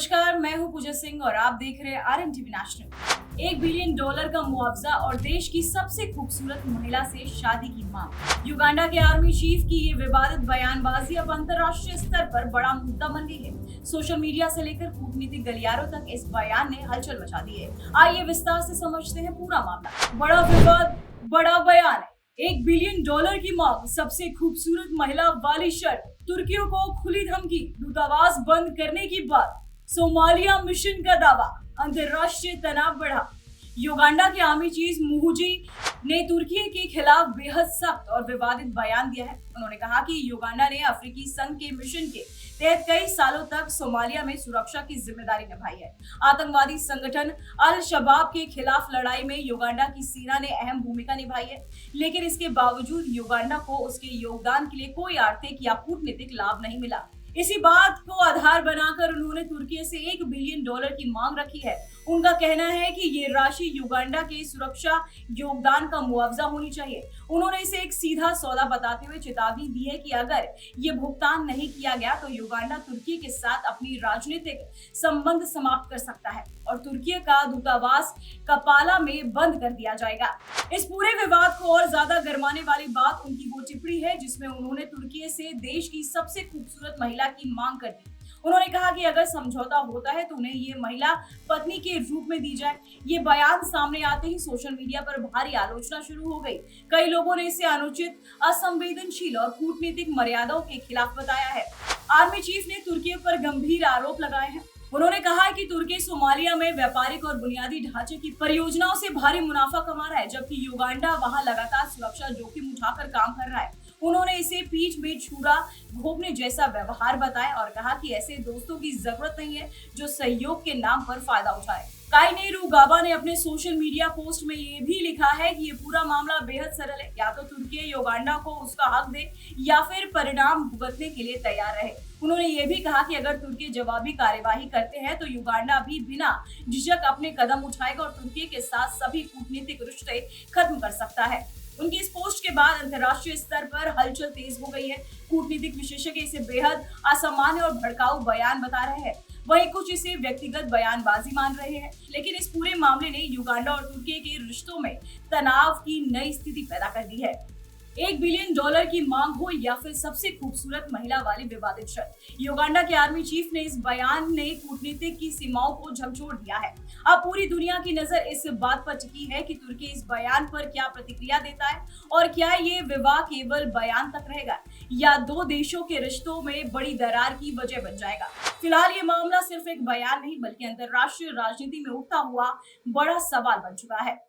नमस्कार, मैं हूं पूजा सिंह और आप देख रहे हैं RNTV नेशनल। $1 बिलियन का मुआवजा और देश की सबसे खूबसूरत महिला से शादी की मांग। युगांडा के आर्मी चीफ की ये विवादित बयानबाजी अब अंतर्राष्ट्रीय स्तर पर बड़ा मुद्दा बन गई है। सोशल मीडिया से लेकर कूटनीतिक गलियारों तक इस बयान ने हलचल मचा दी है। आइए विस्तार से समझते हैं पूरा मामला। बड़ा विवाद, बड़ा बयान है। $1 बिलियन की मांग, सबसे खूबसूरत महिला वाली शर्त, तुर्कियों को खुली धमकी, दूतावास बंद करने की बात, सोमालिया मिशन का दावा, अंतर्राष्ट्रीय तनाव बढ़ा। युगांडा के आर्मी चीफ मुहुजी ने तुर्की के खिलाफ बेहद सख्त और विवादित बयान दिया है। उन्होंने कहा कि युगांडा ने अफ्रीकी संघ के मिशन के तहत कई सालों तक सोमालिया में सुरक्षा की जिम्मेदारी निभाई है। आतंकवादी संगठन अल शबाब के खिलाफ लड़ाई में युगांडा की सेना ने अहम भूमिका निभाई है, लेकिन इसके बावजूद युगांडा को उसके योगदान के लिए कोई आर्थिक या कूटनीतिक लाभ नहीं मिला। इसी बात को आधार बनाकर उन्होंने तुर्की से $1 बिलियन की मांग रखी है। उनका कहना है कि ये राशि युगांडा के सुरक्षा योगदान का मुआवजा होनी चाहिए। उन्होंने इसे एक सीधा सौदा बताते हुए चेतावनी दी है कि अगर ये भुगतान नहीं किया गया तो युगांडा तुर्की के साथ अपनी राजनीतिक संबंध समाप्त कर सकता है और तुर्की का दूतावास कपाला में बंद कर दिया जाएगा। इस पूरे विवाद को और ज्यादा गरमाने वाली बात उनकी वो टिप्पणी है जिसमें उन्होंने तुर्की से देश की सबसे खूबसूरत महिला की मांग कर दी। उन्होंने कहा कि अगर समझौता होता है तो उन्हें ये महिला पत्नी के रूप में दी जाए। ये बयान सामने आते ही सोशल मीडिया पर भारी आलोचना शुरू हो गई। कई लोगों ने इसे अनुचित, असंवेदनशील और कूटनीतिक मर्यादाओं के खिलाफ बताया है। आर्मी चीफ ने तुर्की पर गंभीर आरोप लगाए हैं। उन्होंने कहा है कि तुर्की सोमालिया में व्यापारिक और बुनियादी ढांचे की परियोजनाओं से भारी मुनाफा कमा रहा है, जबकि युगांडा वहां लगातार सुरक्षा जोखिम उठाकर काम कर रहा है। उन्होंने इसे पीठ में छुरा घोंपने जैसा व्यवहार बताया और कहा कि ऐसे दोस्तों की जरूरत नहीं है जो सहयोग के नाम पर फायदा उठाए। काइने रुगाबा ने अपने सोशल मीडिया पोस्ट में ये भी लिखा है कि ये पूरा मामला बेहद सरल है, या तो तुर्की युगांडा को उसका हक दे या फिर परिणाम भुगतने के लिए तैयार रहे। उन्होंने ये भी कहा कि अगर तुर्की जवाबी कार्यवाही करते हैं तो युगांडा भी बिना झिझक अपने कदम उठाएगा और तुर्की के साथ सभी कूटनीतिक रिश्ते खत्म कर सकता है। उनकी इस पोस्ट के बाद अंतर्राष्ट्रीय स्तर पर हलचल तेज हो गई है। कूटनीतिक विशेषज्ञ इसे बेहद असामान्य और भड़काऊ बयान बता रहे हैं, वहीं कुछ इसे व्यक्तिगत बयानबाजी मान रहे हैं। लेकिन इस पूरे मामले ने युगांडा और तुर्की के रिश्तों में तनाव की नई स्थिति पैदा कर दी है। $1 बिलियन की मांग हो या फिर सबसे खूबसूरत महिला वाली विवादित शर्त, युगांडा के आर्मी चीफ ने इस बयान ने कूटनीतिक की सीमाओं को झकझोर दिया है। अब पूरी दुनिया की नजर इस बात पर टिकी है कि तुर्की इस बयान पर क्या प्रतिक्रिया देता है और क्या ये विवाद केवल बयान तक रहेगा या दो देशों के रिश्तों में बड़ी दरार की वजह बन जाएगा। फिलहाल ये मामला सिर्फ एक बयान नहीं बल्कि अंतर्राष्ट्रीय राजनीति में उठता हुआ बड़ा सवाल बन चुका है।